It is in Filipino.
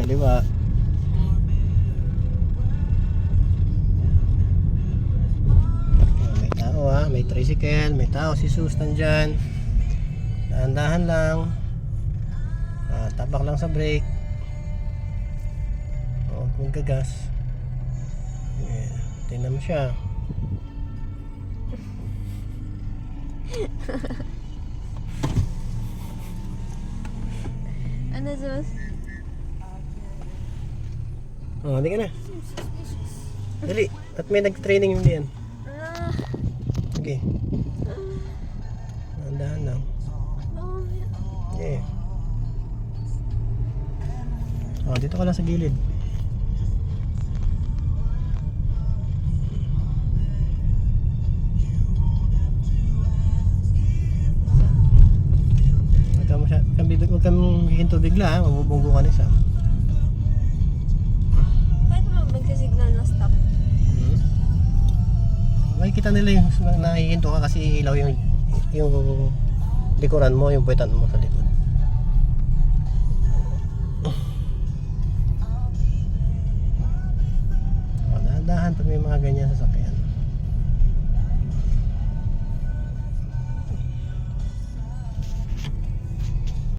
kaliwa. May tao may tricycle, may tao, si Sus nandyan. Dahan-dahan lang. Tapak lang sa brake. Magkagas. Tingnan mo siya. Ano, Sus? Hindi ka na. Dali. At may nag-training yung diyan. Okay. Dahan lang. Okay. Dito ka lang sa gilid. Huwag kang hihinto bigla, mabubunggo ka na isa. Paano mo magsisignal na stop? Makikita nila yung nahihinto ka kasi ilaw yung likuran mo, yung puwetan mo sa likod. Dahan-dahan pag may mga ganyan sasakyan.